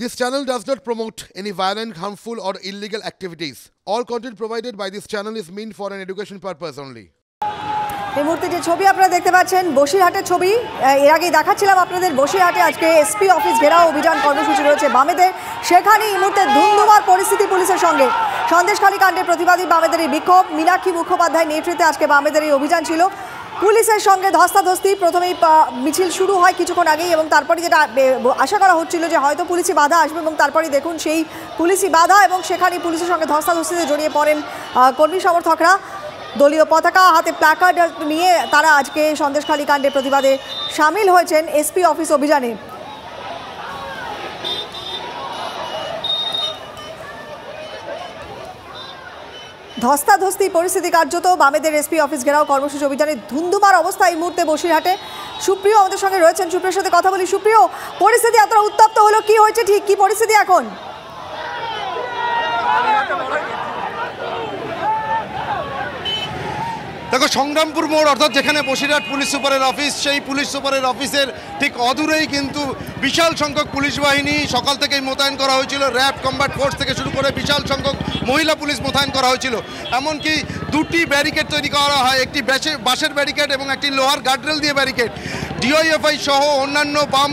This channel does not promote any violent, harmful, or illegal activities. All content provided by this channel is meant for an education purpose only. এই মুহূর্তে যে ছবি আপনারা দেখতে পাচ্ছেন বসিরহাটের ছবি, এর আগে দেখাচ্ছিলাম আপনাদের বসিরহাটে আজকে এসপি অফিস ঘেরাও অভিযান কর্মসূচি রয়েছে বামেদের। সেখানে এই মুহূর্তে ধুন্ধুমার পরিস্থিতি পুলিশের সঙ্গে। সন্দেশখালী কাণ্ডে প্রতিবাদী বামেদের এই বিক্ষোভ, মীনাক্ষী মুখোপাধ্যায় নেতৃত্বে আজকে বামেদের এই অভিযান ছিল। পুলিশের সঙ্গে ধস্তাধস্তি, প্রথমেই মিছিল শুরু হয় কিছুক্ষণ আগেই এবং তারপরে যেটা আশা করা হচ্ছিল যে হয়তো পুলিশি বাধা আসবে এবং তারপরে দেখুন সেই পুলিশি বাধা এবং সেখানে পুলিশের সঙ্গে ধস্তাধস্তিতে জড়িয়ে পড়েন কর্মী সমর্থকরা। দলীয় পতাকা হাতে প্ল্যাকার্ড নিয়ে তারা আজকে সন্দেশখালী কাণ্ডে প্রতিবাদে সামিল হয়েছেন এসপি অফিস অভিযানে। ধস্তাধস্তি পরিস্থিতি কার্যত বামেদের এসপি অফিস ঘেরাও কর্মসূচি অভিযানে ধুন্ধুমার অবস্থা এই মুহূর্তে বসিরহাটে। সুপ্রিয় আমাদের সঙ্গে রয়েছেন, সুপ্রিয়র সাথে কথা বলি। সুপ্রিয়, পরিস্থিতি এতটা উত্তপ্ত হলো, কি হয়েছে ঠিক, কি পরিস্থিতি এখন? দেখো, সংগ্রামপুর মোড় অর্থাৎ যেখানে বসিরহাট পুলিশ সুপারের অফিস, সেই পুলিশ সুপারের অফিসের ঠিক অদূরেই কিন্তু বিশাল সংখ্যক পুলিশ বাহিনী সকাল থেকেই মোতায়েন করা হয়েছিল। র্যাব, কম্ব্যাট ফোর্স থেকে শুরু করে বিশাল সংখ্যক মহিলা পুলিশ মোতায়েন করা হয়েছিল। এমনকি দুটি ব্যারিকেড তৈরি করা হয়, একটি বাঁশের ব্যারিকেড এবং একটি লোহার গার্ডরেল দিয়ে ব্যারিকেড। ডিওএফআই সহ অন্যান্য বাম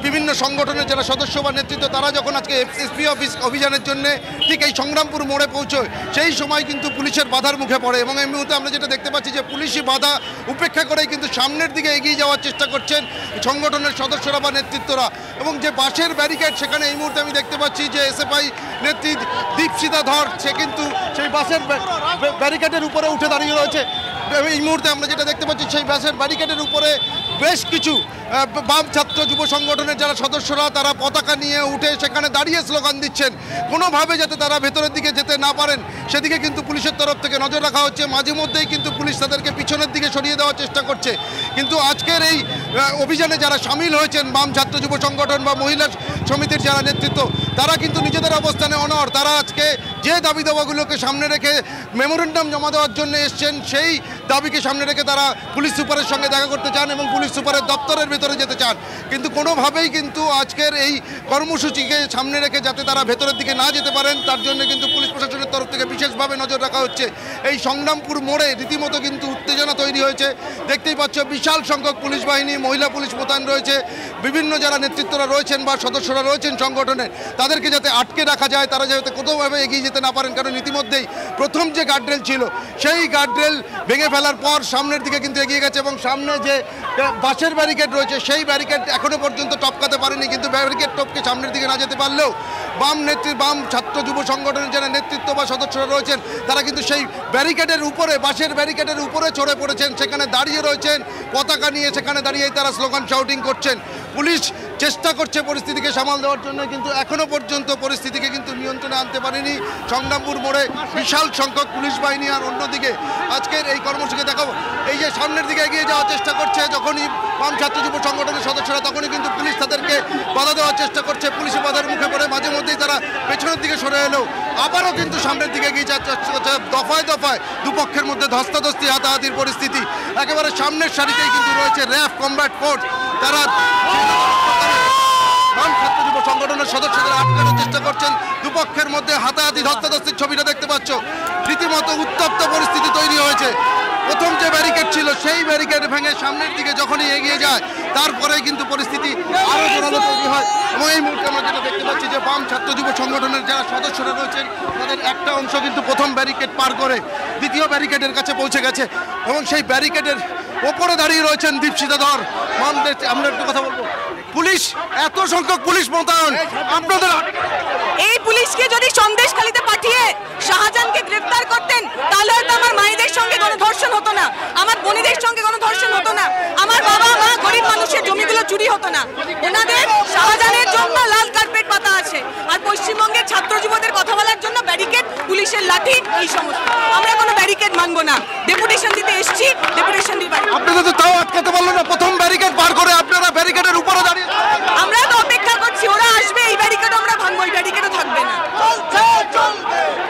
বিভিন্ন সংগঠনের যারা সদস্য বা নেতৃত্ব, তারা যখন আজকে এসপি অফিস অভিযানের জন্য ঠিক এই সংগ্রামপুর মোড়ে পৌঁছয়, সেই সময় কিন্তু পুলিশের বাধার মুখে পড়ে এবং এই মুহূর্তে আমরা যেটা দেখতে পাচ্ছি যে পুলিশি বাধা উপেক্ষা করেই কিন্তু সামনের দিকে এগিয়ে যাওয়ার চেষ্টা করছেন সংগঠনের সদস্যরা বা নেতৃত্বরা। এবং যে বাঁশের ব্যারিকেড, সেখানে এই মুহূর্তে আমি দেখতে পাচ্ছি যে এসএফআই নেত্রী দীপশিতা ধর, সে কিন্তু সেই বাঁশের ব্যারিকেডের উপরে উঠে দাঁড়িয়ে রয়েছে। এই মুহূর্তে আমরা যেটা দেখতে পাচ্ছি সেই বাঁশের ব্যারিকেডের উপরে বেশ কিছু বাম ছাত্র যুব সংগঠনের যারা সদস্যরা, তারা পতাকা নিয়ে উঠে সেখানে দাঁড়িয়ে স্লোগান দিচ্ছেন। কোনোভাবে যাতে তারা ভেতরের দিকে যেতে না পারেন সেদিকে কিন্তু পুলিশের তরফ থেকে নজর রাখা হচ্ছে। মাঝে মধ্যেই কিন্তু পুলিশ তাদেরকে পিছনের দিকে সরিয়ে দেওয়ার চেষ্টা করছে। কিন্তু আজকের এই অভিযানে যারা সামিল হয়েছেন বাম ছাত্র যুব সংগঠন বা মহিলা সমিতির যারা নেতৃত্ব, তারা কিন্তু নিজেদের অবস্থানে অনড়। তারা আজকে যে দাবি দাবাগুলোকে সামনে রেখে মেমোরেন্ডাম জমা দেওয়ার জন্য এসছেন, সেই দাবিকে সামনে রেখে তারা পুলিশ সুপারের সঙ্গে দেখা করতে চান এবং পুলিশ সুপারের দপ্তরের ভেতরে যেতে চান। কিন্তু কোনোভাবেই কিন্তু আজকের এই কর্মসূচিকে সামনে রেখে যাতে তারা ভেতরের দিকে না যেতে পারেন, তার জন্য কিন্তু পুলিশ প্রশাসনের তরফ থেকে বিশেষভাবে নজর রাখা হচ্ছে। এই সংগ্রামপুর মোড়ে রীতিমতো কিন্তু উত্তেজনা তৈরি হয়েছে। দেখতেই পাচ্ছ বিশাল সংখ্যক পুলিশ বাহিনী, মহিলা পুলিশ মোতায়েন রয়েছে। বিভিন্ন যারা নেতৃত্বরা রয়েছেন বা সদস্যরা রয়েছেন সংগঠনের, তাদেরকে যাতে আটকে রাখা যায়, তারা যাতে কোনোভাবে এগিয়ে যেতে না পারেন। কারণ ইতিমধ্যেই প্রথম যে গার্ডরেল ছিল, সেই গার্ডরেল ভেঙে ফেলার পর সামনের দিকে কিন্তু এগিয়ে গেছে এবং সামনে যে বাঁশের ব্যারিকেড রয়েছে, সেই ব্যারিকেড এখনো পর্যন্ত টপকাতে পারেনি। কিন্তু ব্যারিকেড টপকে সামনের দিকে না যেতে পারলেও বাম ছাত্র যুব সংগঠনের যারা নেতৃত্ব বা সদস্যরা রয়েছেন, তারা কিন্তু সেই ব্যারিকেডের উপরে, বাঁশের ব্যারিকেডের উপরে চড়ে পড়েছেন, সেখানে দাঁড়িয়ে রয়েছেন পতাকা নিয়ে, সেখানে দাঁড়িয়েই তারা স্লোগান শাউটিং করছেন। পুলিশ চেষ্টা করছে পরিস্থিতিকে সামাল দেওয়ার জন্য, কিন্তু এখনো পর্যন্ত পরিস্থিতিকে কিন্তু নিয়ন্ত্রণে আনতে পারেনি সংগ্রামপুর মোড়ে বিশাল সংখ্যক পুলিশ বাহিনী। আর অন্যদিকে আজকের এই কর্মসূচিকে দেখাবো, এই যে সামনের দিকে এগিয়ে যাওয়ার চেষ্টা করছে যখনই বাম ছাত্র যুব সংগঠনের সদস্যরা, তখনই কিন্তু পুলিশ তাদেরকে বাধা দেওয়ার চেষ্টা করছে। পুলিশি বাধার মুখে পড়ে মাঝে মধ্যেই তারা পেছনের দিকে সরে এলেও আবারও কিন্তু সামনের দিকে এগিয়ে যাওয়ার চেষ্টা করছে। দফায় দফায় দুপক্ষের মধ্যে ধস্তাধস্তি, হাতাহাতির পরিস্থিতি। একেবারে সামনের সারিতেই কিন্তু রয়েছে র্যাব, কম্ব্যাট ফোর্স। তারা বাম ছাত্র যুব সংগঠনের সদস্যদের আটকানোর চেষ্টা করছেন। দুপক্ষের মধ্যে হাতাহাতি, ধস্তাধস্তির ছবিটা দেখতে পাচ্ছ। রীতিমতো উত্তপ্ত পরিস্থিতি তৈরি হয়েছে। প্রথম যে ব্যারিকেড ছিল, সেই ব্যারিকেড ভেঙে সামনের দিকে যখনই এগিয়ে যায়, তারপরে কিন্তু পরিস্থিতি আরও জোরালো তৈরি হয়। এবং এই মুহূর্তে আমরা যেটা দেখতে পাচ্ছি যে বাম ছাত্র যুব সংগঠনের যারা সদস্যরা রয়েছেন, তাদের একটা অংশ কিন্তু প্রথম ব্যারিকেড পার করে দ্বিতীয় ব্যারিকেডের কাছে পৌঁছে গেছে এবং সেই ব্যারিকেডের ওপরে দাঁড়িয়ে রয়েছেন দীপশিতা ধর। আমরা একটু কথা বলবো, পুলিশ এত সংখ্যক পুলিশ মোতায়েন, আপনাদের এই পুলিশকে যদি সন্দেশখালীতে পাঠিয়ে শাহজাহানকে গ্রেফতার করতেন, তাহলে হয়তো আমার মায়েদের সঙ্গে কোনো ধর্ষণ হতো না, আমার বোনেদের সঙ্গে কোনো ধর্ষণ হতো না, আমার বাবা মা গরিব মানুষের জমিগুলো চুরি হতো না। ওনাদের শাহজাহানের জন্য লাল কার্পেট পাতা আছে, আর পশ্চিমবঙ্গের ছাত্র যুবদের কথা বলার জন্য ব্যারিকেড, পুলিশের লাঠি, এই সমস্ত। আমরা কোনো ব্যারিকেড মানবো না। ডেপুটেশন দিতে এসছি, ডেপুটেশন দিয়ে আপনাদের তো তাও আটকাতে পারলো না। প্রথম ব্যারিকেড পার করে আপনারা ব্যারিকেডের উপরে দাঁড়িয়ে, আমরা তো অপেক্ষা করছি, ওরা আসবে, এই ব্যারিকেড আমরা ভাঙবো, এই ব্যারিকেডও থাকবে না।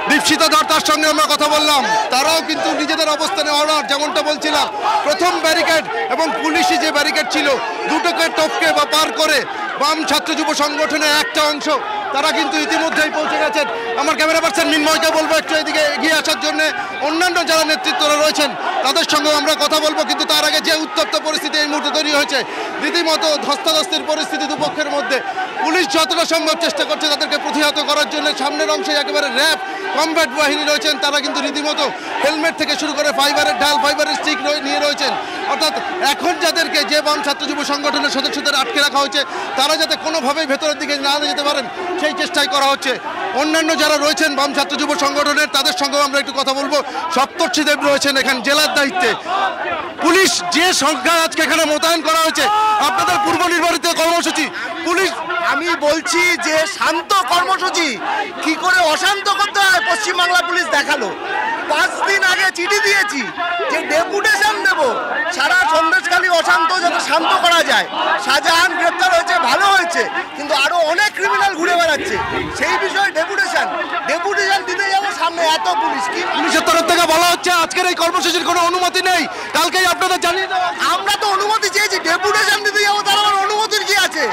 দীপশিতা ধর তার সঙ্গে আমরা কথা বললাম, তারাও কিন্তু নিজেদের অবস্থানে অনড়। যেমনটা বলছিলাম, প্রথম ব্যারিকেড এবং পুলিশি যে ব্যারিকেড ছিল দুটোকে টপকে বা পার করে বাম ছাত্র যুব সংগঠনের একটা অংশ তারা কিন্তু ইতিমধ্যেই পৌঁছে গেছেন। আমার ক্যামেরা পার্সন মিনময়কে বলবো একটু এদিকে এগিয়ে আসার জন্য। অন্যান্য যারা নেতৃত্বরা রয়েছেন তাদের সঙ্গেও আমরা কথা বলবো, কিন্তু তার আগে যে উত্তপ্ত পরিস্থিতি এই মুহূর্তে তৈরি হয়েছে, রীতিমতো ধস্তাধস্তির পরিস্থিতি দুপক্ষের মধ্যে। পুলিশ যতটা সম্ভব চেষ্টা করছে তাদেরকে প্রতিহত করার জন্য। সামনের অংশে একেবারে র্যাব কমব্যাট বাহিনী রয়েছেন, তারা কিন্তু রীতিমতো হেলমেট থেকে শুরু করে ফাইবারের ঢাল, ফাইবারের স্টিক নিয়ে রয়েছেন। অর্থাৎ এখন যাদেরকে, যে বাম ছাত্র যুব সংগঠনের সদস্যদের আটকে রাখা হয়েছে, তারা যাতে কোনোভাবেই ভেতরের দিকে না যেতে পারেন সেই চেষ্টাই করা হচ্ছে। অন্যান্য যারা রয়েছেন বাম ছাত্র যুব সংগঠনের, তাদের সঙ্গেও আমরা একটু কথা বলবো। সপ্তর্ষি দেব রয়েছেন এখানে জেলার দায়িত্বে। পুলিশ যে সংখ্যা আজকে এখানে মোতায়েন করা হয়েছে, আপনাদের পূর্ব নির্ধারিত কর্মসূচি, পুলিশ আমি বলছি যে শান্ত কর্মসূচি কি করে অশান্ত করতে হয় পশ্চিমবাংলা পুলিশ দেখালো। 5 দিন আগে চিঠি দিয়েছি যে ডেপুটেশন দেব সারা সন্দেশখালী অশান্ত যাতে শান্ত করা যায়। শাহজাহান গ্রেপ্তার হয়েছে, ভালো হয়েছে, কিন্তু আরো অনেক ক্রিমিনাল ঘুরে বেড়াচ্ছে, সেই বিষয়ে ডেপুটেশন দিতে যাবো। সামনে এত পুলিশ, কি পুলিশের তরফ থেকে বলা হচ্ছে আজকের এই কর্মসূচির কোনো অনুমতি নেই, কালকেই আপনাদের জানিয়ে দেওয়া। আমরা তো অনুমতি চেয়েছি, ডেপুটেশন দিতে যাবো, তার আমার অনুমতির কি আছে?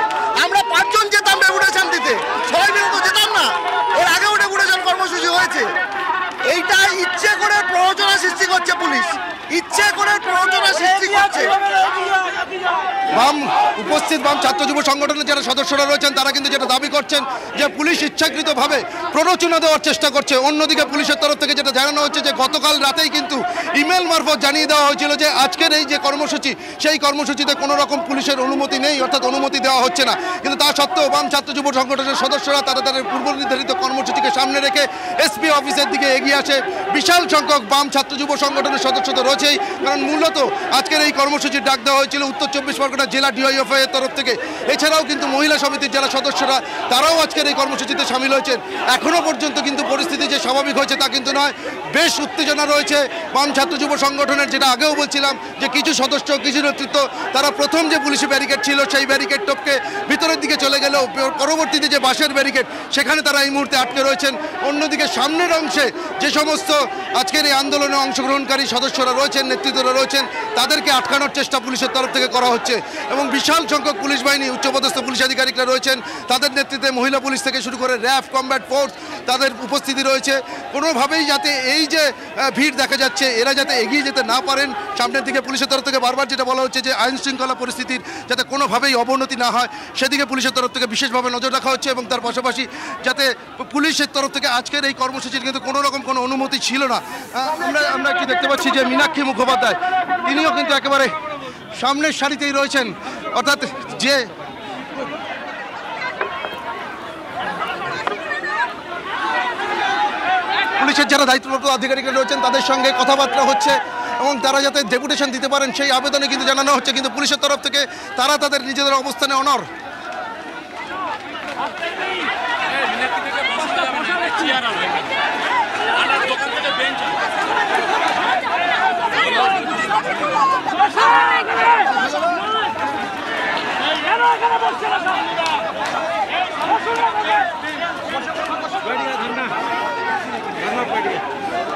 আমরা 5 জন যেতাম ডেপুটেশন দিতে, 6 মিনিট তো যেতাম না। এর আগেও ডেপুটেশন কর্মসূচি হয়েছে। এইটা ইচ্ছে করে প্ররোচনা সৃষ্টি করছে পুলিশ, ইচ্ছে করে প্ররোচনা সৃষ্টি করছে। উপস্থিত বাম ছাত্র যুব সংগঠনের যারা সদস্যরা রয়েছেন তারা কিন্তু যেটা দাবি করছেন যে পুলিশ ইচ্ছাকৃতভাবে প্ররোচনা দেওয়ার চেষ্টা করছে। অন্যদিকে পুলিশের তরফ থেকে যেটা জানানো হচ্ছে যে গতকাল রাতেই কিন্তু ইমেল মারফত জানিয়ে দেওয়া হয়েছিল যে আজকের এই যে কর্মসূচি, সেই কর্মসূচিতে কোনো রকম পুলিশের অনুমতি নেই, অর্থাৎ অনুমতি দেওয়া হচ্ছে না। কিন্তু তা সত্ত্বেও বাম ছাত্র যুব সংগঠনের সদস্যরা তারা তাদের পূর্ব নির্ধারিত কর্মসূচিকে সামনে রেখে এসপি অফিসের দিকে এগিয়ে আসে। বিশাল সংখ্যক বাম ছাত্র যুব সংগঠনের সদস্য তো রয়েছেই, কারণ মূলত আজকের এই কর্মসূচির ডাক দেওয়া হয়েছিল উত্তর 24 পরগনা জেলা ডিওএফআই এর তরফ থেকে। এছাড়াও কিন্তু মহিলা সমিতির যারা সদস্যরা তারাও আজকের এই কর্মসূচিতে সামিল হয়েছেন। এখনও পর্যন্ত কিন্তু পরিস্থিতি যে স্বাভাবিক হয়েছে তা কিন্তু নয়, বেশ উত্তেজনা রয়েছে বাম ছাত্র যুব সংগঠনের। যেটা আগেও বলছিলাম যে কিছু সদস্য, কিছু নেতৃত্ব তারা প্রথম যে পুলিশি ব্যারিকেড ছিল সেই ব্যারিকেড টপকে ভিতরের দিকে চলে গেলেও পরবর্তীতে যে বাঁশের ব্যারিকেড সেখানে তারা এই মুহূর্তে আটকে রয়েছেন। অন্যদিকে সামনের অংশে যে সমস্ত আজকের এই আন্দোলনে অংশগ্রহণকারী সদস্যরা রয়েছেন, নেতৃত্বরা রয়েছেন, তাদেরকে আটকানোর চেষ্টা পুলিশের তরফ থেকে করা হচ্ছে। এবং বিশাল সংখ্যক পুলিশ বাহিনী, উচ্চপদস্থ পুলিশ আধিকারিকরা রয়েছেন, তাদের নেতৃত্বে মহিলা পুলিশ থেকে শুরু করে র্যাব, কমব্যাট ফোর্স তাদের উপস্থিতি রয়েছে। কোনোভাবেই যাতে এই যে ভিড় দেখা যাচ্ছে এরা যাতে এগিয়ে যেতে না পারেন সামনের দিকে, পুলিশের তরফ থেকে বারবার যেটা বলা হচ্ছে যে আইন শৃঙ্খলা পরিস্থিতির যাতে কোনোভাবেই অবনতি না হয় সেদিকে পুলিশের তরফ থেকে বিশেষভাবে নজর রাখা হচ্ছে। এবং তার পাশাপাশি যাতে পুলিশের তরফ থেকে আজকের এই কর্মসূচির কিন্তু কোনো রকম কোনো অনুমতি ছিল না। আমরা কি দেখতে পাচ্ছি যে মীনাক্ষী মুখোপাধ্যায় তিনিও কিন্তু একেবারে সামনের সারিতেই রয়েছেন। অর্থাৎ যে পুলিশের যারা দায়িত্বপ্রাপ্ত আধিকারিকরা রয়েছেন তাদের সঙ্গে কথাবার্তা হচ্ছে এবং তারা যাতে ডেপুটেশন দিতে পারেন সেই আবেদনে কিন্তু জানানো হচ্ছে, কিন্তু পুলিশের তরফ থেকে তারা তাদের নিজেদের অবস্থানে অনড়।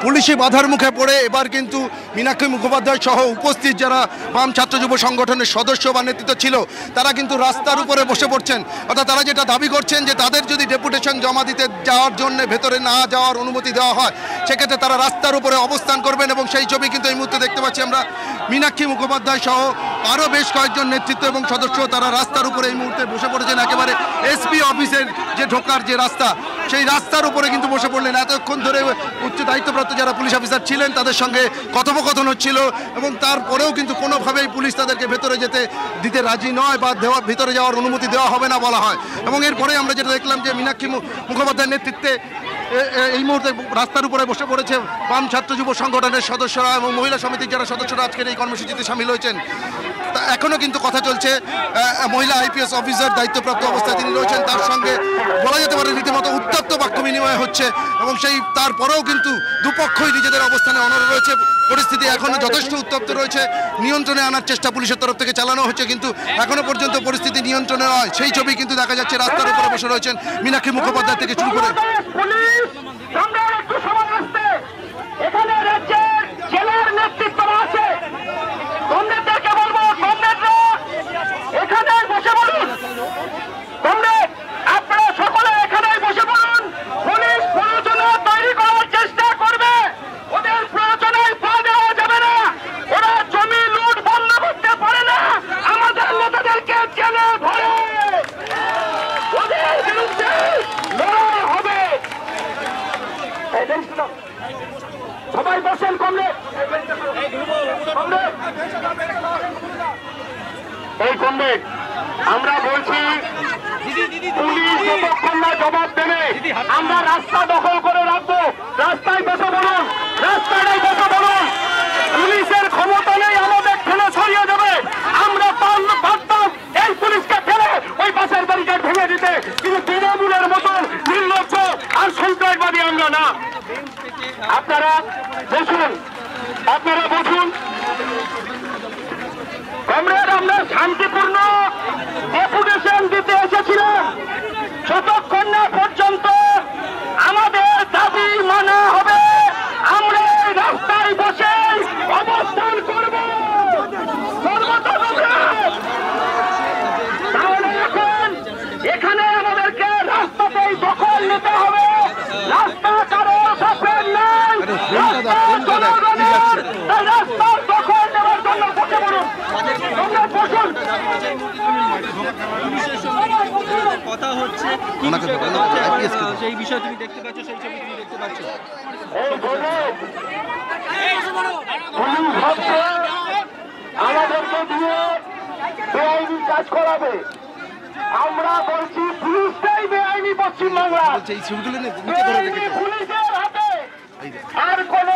পুলিশি বাধার মুখে পড়ে এবার কিন্তু মীনাক্ষী মুখোপাধ্যায় সহ উপস্থিত যারা বাম ছাত্র যুব সংগঠনের সদস্য বা নেতৃত্ব ছিল তারা কিন্তু রাস্তার উপরে বসে পড়ছেন। অর্থাৎ তারা যেটা দাবি করছেন যে তাদের যদি ডেপুটেশন জমা দিতে যাওয়ার জন্য ভেতরে না যাওয়ার অনুমতি দেওয়া হয় সেক্ষেত্রে তারা রাস্তার উপরে অবস্থান করবেন। এবং সেই ছবি কিন্তু এই মুহূর্তে দেখতে পাচ্ছি আমরা, মীনাক্ষী মুখোপাধ্যায় সহ আরও বেশ কয়েকজন নেতৃত্ব এবং সদস্য তারা রাস্তার উপরে এই মুহূর্তে বসে পড়েছেন। একেবারে এসপি অফিসের যে ঢোকার যে রাস্তা সেই রাস্তার উপরে কিন্তু বসে পড়লেন। এতক্ষণ ধরে উচ্চ দায়িত্বপ্রাপ্ত যারা পুলিশ অফিসার ছিলেন তাদের সঙ্গে কথোপকথন হচ্ছিল এবং তারপরেও কিন্তু কোনোভাবেই পুলিশ তাদেরকে ভেতরে দিতে রাজি নয় বা ভিতরে যাওয়ার অনুমতি দেওয়া হবে না বলা হয়। এবং এরপরে আমরা যেটা দেখলাম যে মীনাক্ষী মুখোপাধ্যায়ের নেতৃত্বে এই মুহূর্তে রাস্তার উপরে বসে পড়েছে বাম ছাত্র যুব সংগঠনের সদস্যরা এবং মহিলা সমিতির যারা সদস্যরা আজকের এই কর্মসূচিতে সামিল হয়েছেন। এখনও কিন্তু কথা চলছে, মহিলা আইপিএস অফিসার দায়িত্বপ্রাপ্ত অবস্থায় তিনি রয়েছেন, তার সঙ্গে বলা যেতে পারে রীতিমতো উত্তপ্ত বাক্য বিনিময় হচ্ছে এবং সেই তারপরেও কিন্তু দুপক্ষই নিজেদের অবস্থানে অনড় রয়েছে। পরিস্থিতি এখনও যথেষ্ট উত্তপ্ত রয়েছে, নিয়ন্ত্রণে আনার চেষ্টা পুলিশের তরফ থেকে চালানো হচ্ছে, কিন্তু এখনো পর্যন্ত পরিস্থিতি নিয়ন্ত্রণে নয়। সেই ছবি কিন্তু দেখা যাচ্ছে, রাস্তার উপরে বসে রয়েছেন মীনাক্ষী মুখোপাধ্যায় থেকে শুরু করে। যার নেতৃত্ব আছে কমরেডদেরকে বলবো, কমরেডরা এখানে বসে বলুন, কমরেড আপনারা সকলে এখানে বসে বলুন। পুলিশ প্ররোচনা তৈরি করার চেষ্টা করবে, ওদের প্ররোচনায় পা দেওয়া যাবে না। ওরা জমি লুট বন্ধ করতে পারে না, আমাদের নেতাদেরকে জেলে ভরে ওদের বিরুদ্ধে লড়াই হবে। সবাই বসেন, কমরেড এই কমরেড আমরা বলছি পুলিশ যতক্ষণ না জবাব দেবে আমরা রাস্তা দখল করে রাখবো। রাস্তায় বসে বলুন, রাস্তাটাই বসে বলুন। পুলিশের ক্ষমতা নেই আমাদের ঠেলে সরিয়ে দেবে। আমরা পারতাম এই পুলিশকে ফেলে ওই বাসের ব্যারিকেড ভেঙে দিতে, কিন্তু তৃণমূলের মতন নির্লজ্জ আর সন্ত্রাসবাদী আমরা না। আপনারা বসুন, আপনারা বসুন। কমরেড আমরা শান্তিপূর্ণ ডেপুটেশন দিতে এসেছিলাম, যতক্ষণ না পর্যন্ত আমাদের দাবি মানা হবে আমরা এই রাস্তায় বসে অবস্থান করব। তাহলে এখন এখানে আমাদেরকে রাস্তাতেই দখল নিতে হবে। রাস্তা কারো সাপের নাই, রাস্তা জনগণের। তাই রাস্তার দখল নেওয়ার জন্য বসে পড়ুন, তোমরা বসুন। কথা হচ্ছে সেই বিষয় তুমি দেখতে পাচ্ছ, সেই ছবি তুমি দেখতে পাচ্ছ। আমাদেরকে দিয়ে বেআইনি কাজ করাবে। আমরা বলছি পুলিশটাই বেআইনি পশ্চিমবাংলা, পুলিশের হাতে আর কোনো